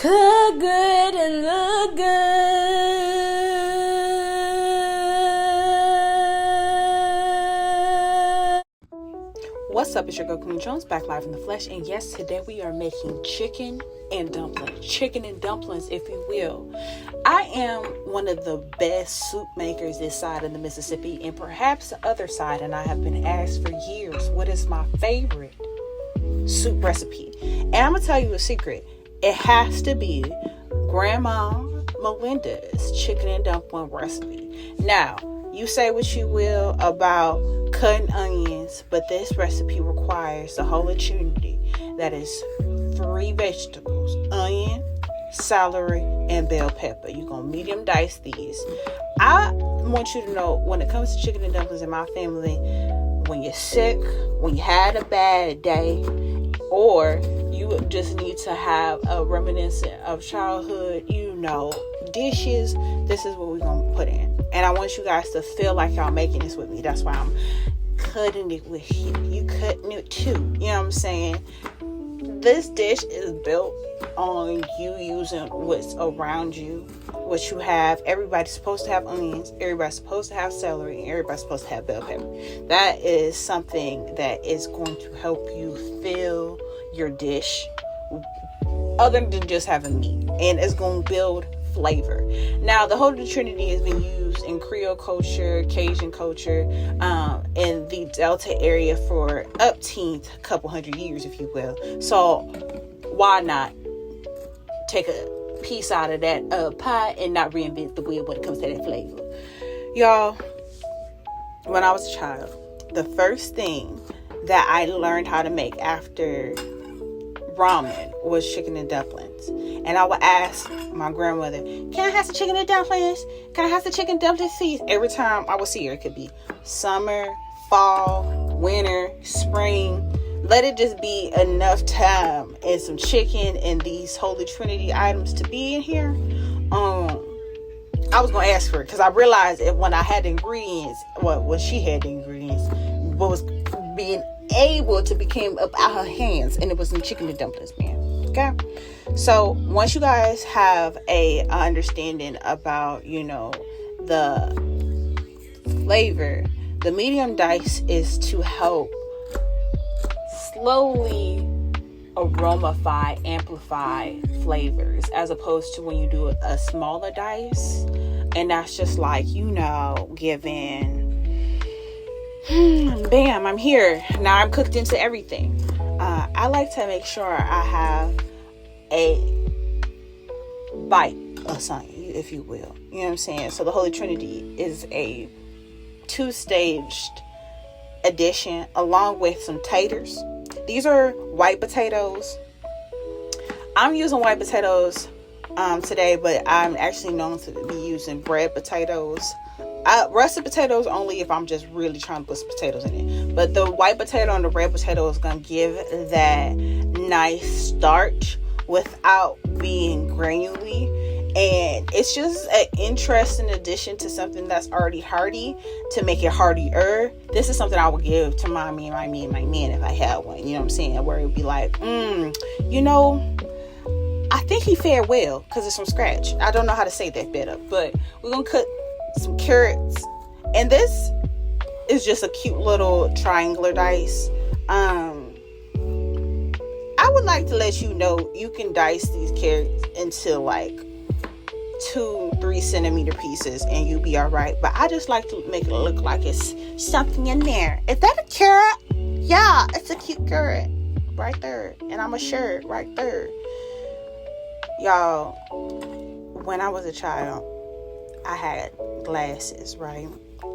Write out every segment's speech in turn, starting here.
Cook good and look good. What's up? It's your girl Queen Jones, back live in the flesh. And yes, today we are making chicken and dumplings. Chicken and dumplings, if you will. I am one of the best soup makers this side of the Mississippi, and perhaps the other side. And I have been asked for years, what is my favorite soup recipe? And I'm gonna tell you a secret. It has to be Grandma Melinda's chicken and dumpling recipe. Now, you say what you will about cutting onions, but this recipe requires the Holy Trinity. That is 3 vegetables: onion, celery, and bell pepper. You're going to medium dice these. I want you to know, when it comes to chicken and dumplings in my family, when you're sick, when you had a bad day, or you just need to have a reminiscent of childhood, dishes, this is what we're going to put in. And I want you guys to feel like y'all making this with me. That's why I'm cutting it with you. You cutting it too. You know what I'm saying? This dish is built on you using what's around you, what you have. Everybody's supposed to have onions. Everybody's supposed to have celery. And everybody's supposed to have bell pepper. That is something that is going to help you fill your dish other than just having meat. And it's going to build flavor. Now, the Holy Trinity has been used in Creole culture, Cajun culture, in the Delta area for upteen couple hundred years, if you will. So why not take a piece out of that pie and not reinvent the wheel when it comes to that flavor? Y'all, when I was a child, the first thing that I learned how to make after ramen was chicken and dumplings. And I would ask my grandmother, can I have some chicken and dumplings? Can I have some chicken dumplings, please? Every time I would see her, it could be summer, fall, winter, spring. Let it just be enough time and some chicken and these Holy Trinity items to be in here. I was going to ask for it because I realized that when I had the ingredients, when she had the ingredients, what was being able to become up out her hands, and it was some chicken and dumplings, man. Okay, so once you guys have a understanding about the flavor, the medium dice is to help slowly aromify, amplify flavors, as opposed to when you do a smaller dice, and that's just like giving bam, I'm here. Now I'm cooked into everything. I like to make sure I have a bite of something, if you will. You know what I'm saying? So the Holy Trinity is a 2-staged addition along with some taters. These are white potatoes. I'm using white potatoes today, but I'm actually known to be using red potatoes. Russet potatoes only if I'm just really trying to put some potatoes in it. But the white potato and the red potato is going to give that nice starch without being granularly. And it's just an interesting addition to something that's already hearty to make it heartier. This is something I would give to my man if I had one. You know what I'm saying? Where it would be like, I think he fared well because it's from scratch. I don't know how to say that better. But we're going to cut some carrots, and this is just a cute little triangular dice. I would like to let you know you can dice these carrots into like 2-3 centimeter pieces and you'll be all right, but I just like to make it look like it's something in there. Is that a carrot? Yeah, it's a cute carrot right there, and I'm a shirt right there. Y'all, when I was a child, I had glasses, right?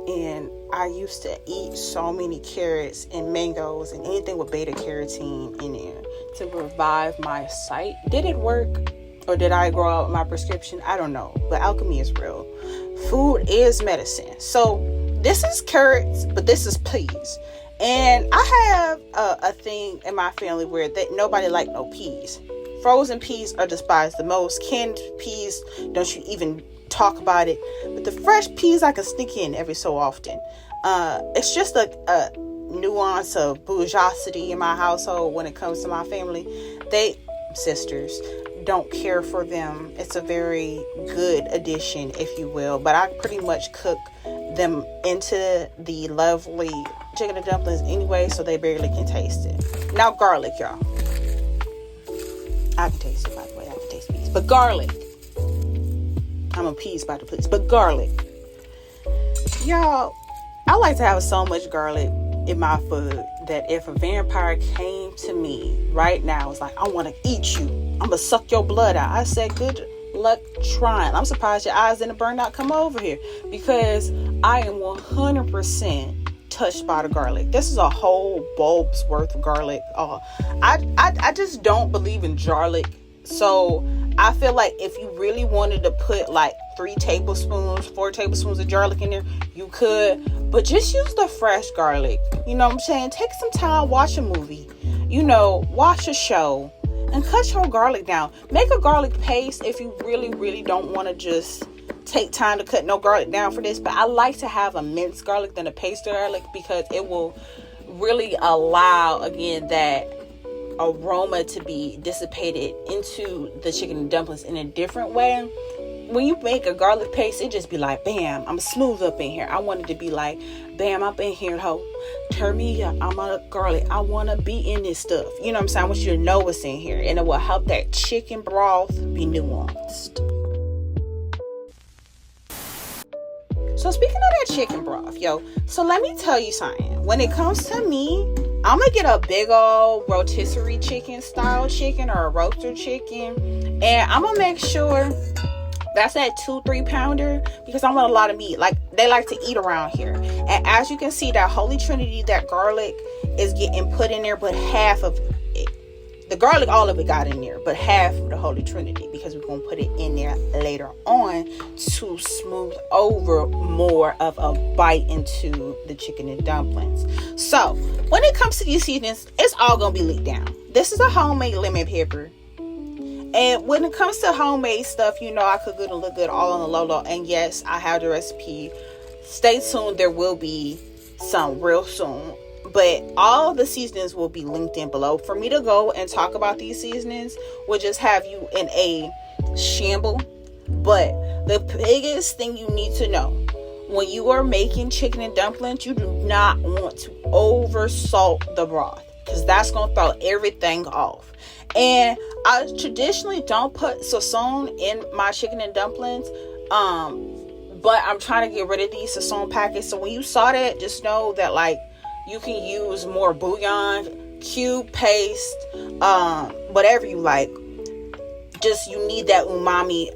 And I used to eat so many carrots and mangoes and anything with beta carotene in there to revive my sight. Did it work? Or did I grow out my prescription? I don't know. But alchemy is real. Food is medicine. So this is carrots, but this is peas. And I have a thing in my family where nobody like no peas. Frozen peas are despised the most. Canned peas, don't you even talk about it. But the fresh peas I can sneak in every so often. It's just a nuance of bourgeoisie in my household when it comes to my family. They sisters don't care for them, it's a very good addition, if you will. But I pretty much cook them into the lovely chicken and dumplings anyway, so they barely can taste it. Now garlic, y'all. I can taste it, by the way. I can taste peas. But garlic. I'm appeased by the place. But garlic. Y'all, I like to have so much garlic in my food that if a vampire came to me right now, it's like, I want to eat you. I'm going to suck your blood out. I said, good luck trying. I'm surprised your eyes didn't burn out. Come over here. Because I am 100% touched by the garlic. This is a whole bulb's worth of garlic. I just don't believe in garlic. So I feel like if you really wanted to put like 4 tablespoons of garlic in there, you could, but just use the fresh garlic. You know what I'm saying? Take some time, watch a movie, watch a show, and cut your garlic down. Make a garlic paste if you really don't want to just take time to cut no garlic down for this. But I like to have a minced garlic than a paste garlic, because it will really allow, again, that aroma to be dissipated into the chicken and dumplings in a different way. When you make a garlic paste, it just be like, bam, I'm smooth up in here. I want it to be like, bam, I'm in here, ho. Turn me up. I'm on garlic. I want to be in this stuff. You know what I'm saying? I want you to know what's in here. And it will help that chicken broth be nuanced. So speaking of that chicken broth, so let me tell you something. When it comes to me, I'm going to get a big old rotisserie chicken style chicken, or a roaster chicken. And I'm going to make sure that's that 2-3 pounder, because I want a lot of meat. Like they like to eat around here. And as you can see, that Holy Trinity, that garlic is getting put in there, but half of it, the garlic, all of it got in there, but half of the Holy Trinity, because we're going to put it in there later on to smooth over more of a bite into the chicken and dumplings. So when it comes to these seasonings, it's all going to be leaked down. This is a homemade lemon pepper. And when it comes to homemade stuff, I cook good and look good all on the low. And yes, I have the recipe. Stay tuned. There will be some real soon. But all the seasonings will be linked in below. For me to go and talk about these seasonings will just have you in a shamble. But the biggest thing you need to know, when you are making chicken and dumplings, you do not want to over salt the broth, because that's going to throw everything off. And I traditionally don't put Sazon in my chicken and dumplings. But I'm trying to get rid of these Sazon packets. So when you saw that, just know that like you can use more bouillon, cube paste, whatever you like. Just you need that umami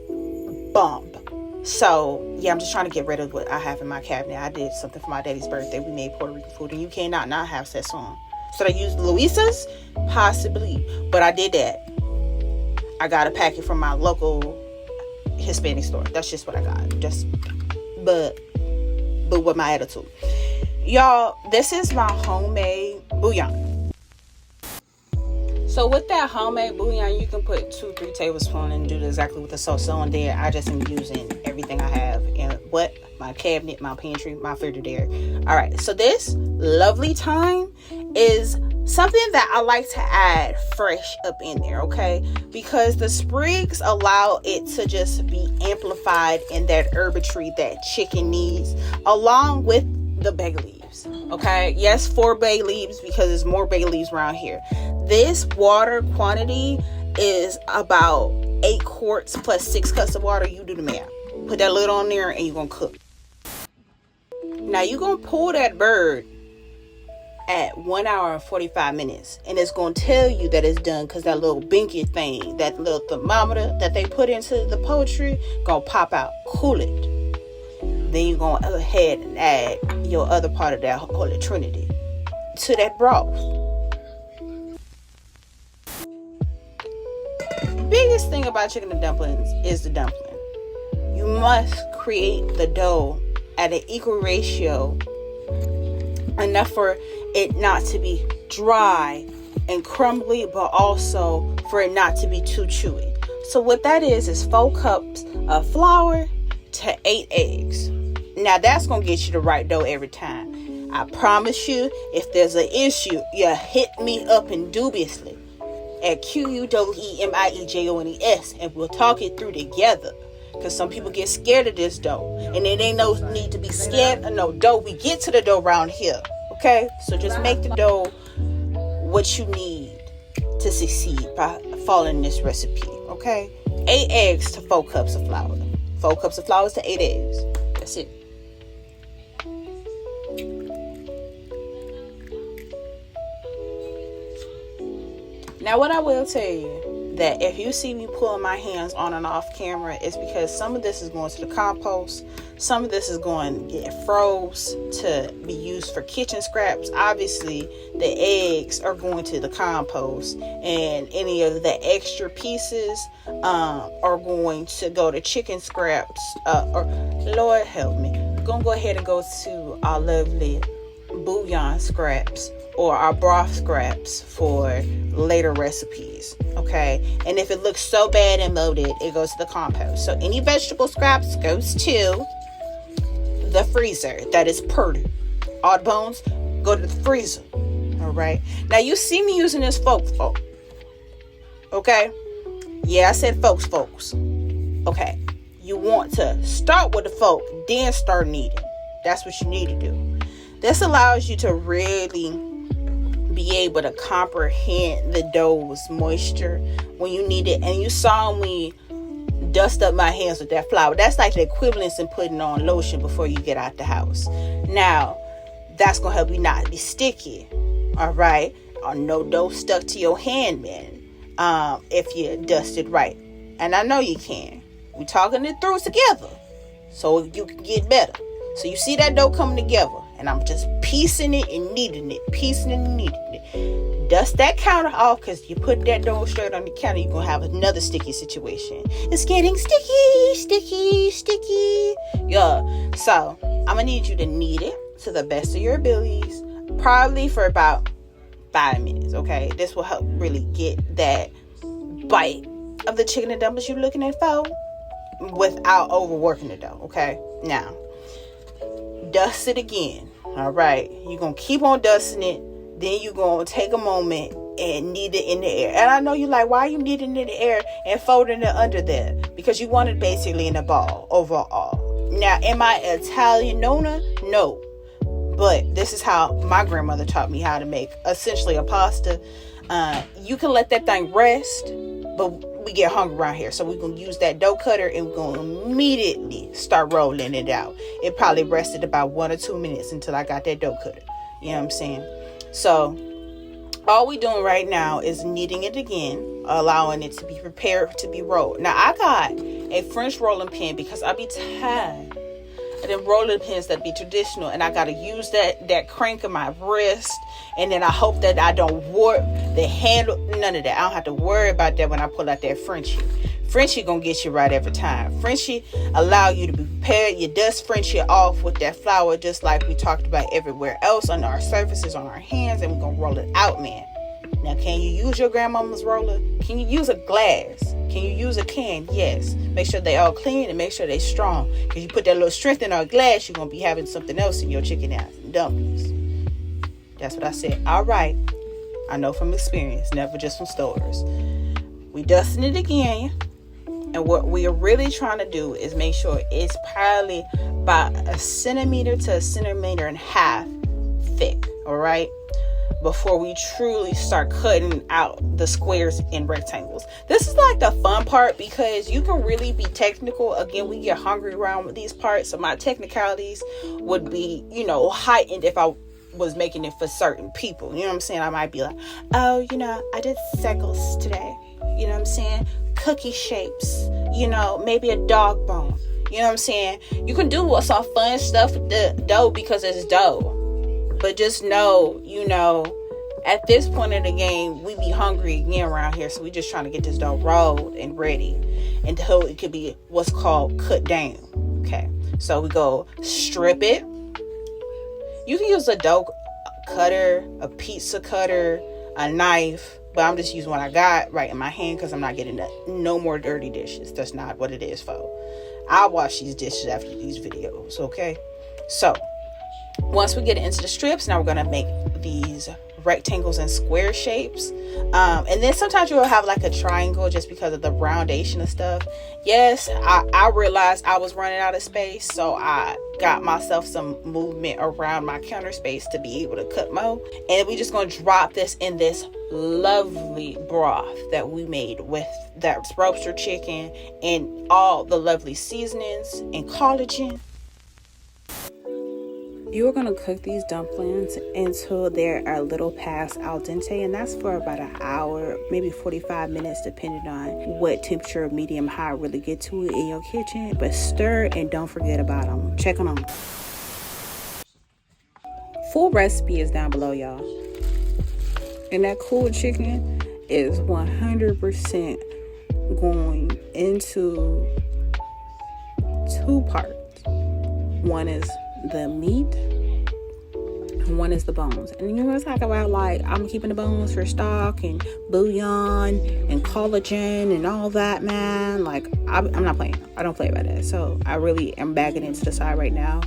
bump. So yeah, I'm just trying to get rid of what I have in my cabinet. I did something for my daddy's birthday. We made Puerto Rican food, and you cannot not have Sazon. So I used Luisa's? Possibly. But I did that. I got a packet from my local Hispanic store. That's just what I got. But with my attitude. Y'all, this is my homemade bouillon. So with that homemade bouillon, you can put 2-3 tablespoons and do exactly what the Sazon did. I just am using everything I have in my cabinet, my pantry, my refrigerator. All right, so this lovely thyme is something that I like to add fresh up in there, okay? Because the sprigs allow it to just be amplified in that herbatry that chicken needs, along with the bay leaves, okay? Yes, 4 bay leaves, because there's more bay leaves around here. This water quantity is about 8 quarts plus 6 cups of water. You do the math. Put that lid on there and you're going to cook. Now you're going to pull that bird at 1 hour and 45 minutes. And it's going to tell you that it's done, because that little binky thing, that little thermometer that they put into the poultry, going to pop out. Cool it. Then you're going to go ahead and add your other part of that Holy Trinity to that broth. Biggest thing about chicken and dumplings is the dumpling. You must create the dough at an equal ratio, enough for it not to be dry and crumbly, but also for it not to be too chewy. So what that is 4 cups of flour to 8 eggs. Now that's gonna get you the right dough every time. I promise you, if there's an issue, you hit me up indubiously. at QUEEMIEJONES, and we'll talk it through together. Because some people get scared of this dough, and it ain't no need to be scared of no dough. We get to the dough around here, okay? So just make the dough what you need to succeed by following this recipe, okay? 8 eggs to 4 cups of flour. 4 cups of flour to 8 eggs. That's it. Now, what I will tell you, that if you see me pulling my hands on and off camera, it's because some of this is going to the compost. Some of this is going to get froze to be used for kitchen scraps. Obviously, the eggs are going to the compost, and any of the extra pieces are going to go to chicken scraps. Or Lord help me, I'm going to go ahead and go to our lovely bouillon scraps or our broth scraps for later recipes, okay? And if it looks so bad and loaded, it goes to the compost. So any vegetable scraps goes to the freezer. That is purdy. All the bones go to the freezer. All right. Now you see me using this folks. Okay. Yeah, I said folks. Okay. You want to start with the folk, then start kneading. That's what you need to do. This allows you to really be able to comprehend the dough's moisture when you need it. And you saw me dust up my hands with that flour. That's like the equivalence in putting on lotion before you get out the house. Now, that's going to help you not be sticky. All right? Or no dough stuck to your hand, man. If you dust it right. And I know you can. We're talking it through together so you can get better. So you see that dough coming together, and I'm just piecing it and kneading it, piecing it and kneading it. Dust that counter off, because you put that dough straight on the counter, you're going to have another sticky situation. It's getting sticky. Yeah. So I'm going to need you to knead it to the best of your abilities, probably for about 5 minutes, okay? This will help really get that bite of the chicken and dumplings you're looking at for without overworking the dough, okay? Now, dust it again. All right, you're gonna keep on dusting it, then you're gonna take a moment and knead it in the air. And I know you're like, why are you kneading it in the air and folding it under there? Because you want it basically in a ball overall. Now, am I Italian nona? No, but this is how my grandmother taught me how to make essentially a pasta. You can let that thing rest, but we get hungry around here, so we're going to use that dough cutter and we're going to immediately start rolling it out. It probably rested about 1 or 2 minutes until I got that dough cutter. You know what I'm saying? So all we're doing right now is kneading it again, allowing it to be prepared to be rolled. Now I got a French rolling pin because I be tired of them rolling pins that be traditional, and I got to use that crank of my wrist, and then I hope that I don't warp the handle. None of that. I don't have to worry about that when I pull out that Frenchie. Frenchie gonna get you right every time. Frenchie allow you to be prepared. You dust Frenchie off with that flour, just like we talked about everywhere else on our surfaces, on our hands, and we're gonna roll it out, man. Now, can you use your grandmama's roller? Can you use a glass? Can you use a can? Yes. Make sure they all clean and make sure they strong. Because you put that little strength in our glass, you're going to be having something else in your chicken and dumplings. That's what I said. All right. I know from experience, never just from stores. We dusting it again. And what we are really trying to do is make sure it's probably about 1 centimeter to 1.5 centimeters thick. All right. Before we truly start cutting out the squares and rectangles. This is like the fun part, because you can really be technical. Again, we get hungry around with these parts, so my technicalities would be, heightened if I was making it for certain people. You know what I'm saying? I might be like, oh, I did circles today. You know what I'm saying? Cookie shapes, maybe a dog bone. You know what I'm saying? You can do some fun stuff with the dough because it's dough. But just know, at this point in the game, we be hungry again around here. So we just trying to get this dough rolled and ready until it could be what's called cut down. Okay. So we go strip it. You can use a dough cutter, a pizza cutter, a knife. But I'm just using what I got right in my hand because I'm not getting no more dirty dishes. That's not what it is for. I'll wash these dishes after these videos. Okay. So Once we get it into the strips, now we're gonna make these rectangles and square shapes, and then sometimes you'll have like a triangle just because of the roundation of stuff. Yes, I realized I was running out of space, so I got myself some movement around my counter space to be able to cut more. And we just gonna drop this in this lovely broth that we made with that roaster chicken and all the lovely seasonings and collagen. You are going to cook these dumplings until they're a little past al dente, and that's for about an hour, maybe 45 minutes, depending on what temperature, medium high, really get to it in your kitchen. But stir and don't forget about them. Check on them. Full recipe is down below, y'all. And that cool chicken is 100% going into 2 parts. One is the meat, and one is the bones. And you're gonna talk about like I'm keeping the bones for stock and bouillon and collagen and all that, man. Like I'm not playing. I don't play about that. So I really am bagging into the side right now.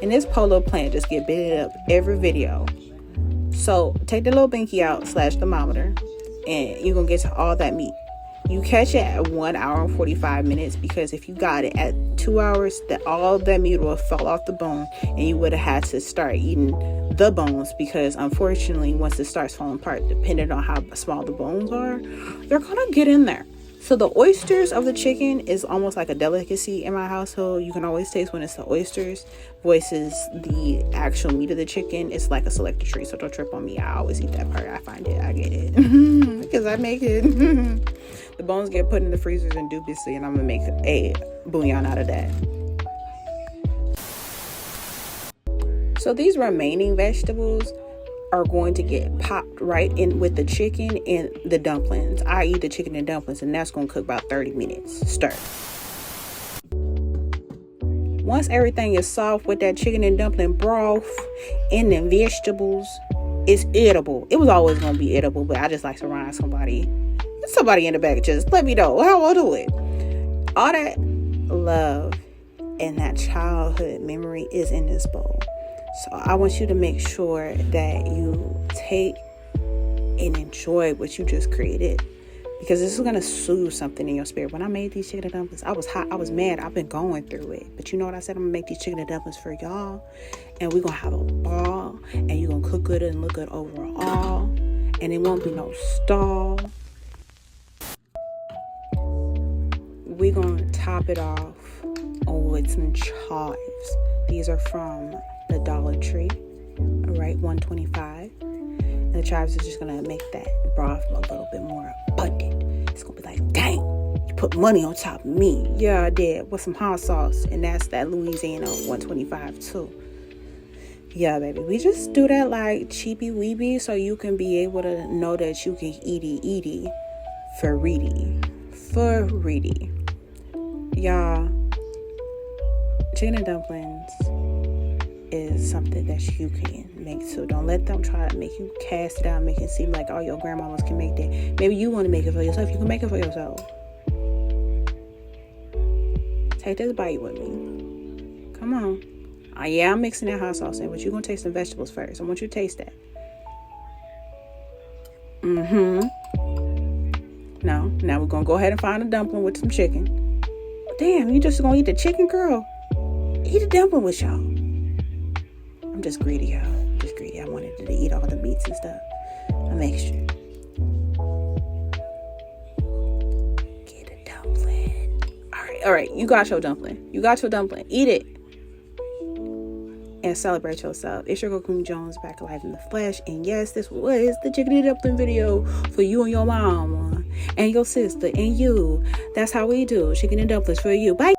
And this polo plant just get big up every video. So take the little binky out / thermometer, and you're gonna get to all that meat. You catch it at 1 hour and 45 minutes, because if you got it at 2 hours, that all that meat will fall off the bone, and you would have had to start eating the bones, because unfortunately, once it starts falling apart, depending on how small the bones are, they're gonna get in there. So the oysters of the chicken is almost like a delicacy in my household. You can always taste when it's the oysters versus the actual meat of the chicken. It's like a selected treat, so don't trip on me. I always eat that part. I find it. I get it. Because I make it. The bones get put in the freezers indubiously, and I'm going to make a bouillon out of that. So these remaining vegetables are going to get popped right in with the chicken and the dumplings. I eat the chicken and dumplings, and that's going to cook about 30 minutes. Stir. Once everything is soft with that chicken and dumpling broth and the vegetables, it's edible. It was always going to be edible, but I just like to remind somebody in the back, just let me know how I'll do it. All that love and that childhood memory is in this bowl. So I want you to make sure that you take and enjoy what you just created, because this is going to soothe something in your spirit. When I made these chicken and dumplings, I was hot. I was mad. I've been going through it. But you know what I said? I'm going to make these chicken and dumplings for y'all. And we're going to have a ball. And you're going to cook good and look good overall. And it won't be no stall. We're going to top it off with some chives. These are from the Dollar Tree, right? $1.25. And the chives is just gonna make that broth a little bit more abundant. It's gonna be like, dang, you put money on top of me. Yeah, I did, with some hot sauce, and that's that Louisiana $1.25 too. Yeah, baby, we just do that like cheapy weeby, so you can be able to know that you can eaty for reedy. Y'all, chicken and dumplings is something that you can make, so don't let them try to make you cast it out, make it seem like all your grandmamas can make that. Maybe you want to make it for yourself. You can make it for yourself. Take this bite with me. Come on. Yeah, I'm mixing that hot sauce in, but you're gonna taste some vegetables first. I want you to taste that. Now we're gonna go ahead and find a dumpling with some chicken. Damn, you just gonna eat the chicken, girl? Eat a dumpling with y'all. I'm just greedy, y'all. I'm just greedy. I wanted to eat all the meats and stuff. I'm extra. Get a dumpling. All right. You got your dumpling. Eat it. And celebrate yourself. It's your girl, Queen Jones, back alive in the flesh. And yes, this was the chicken and dumpling video for you and your mama and your sister and you. That's how we do chicken and dumplings for you. Bye.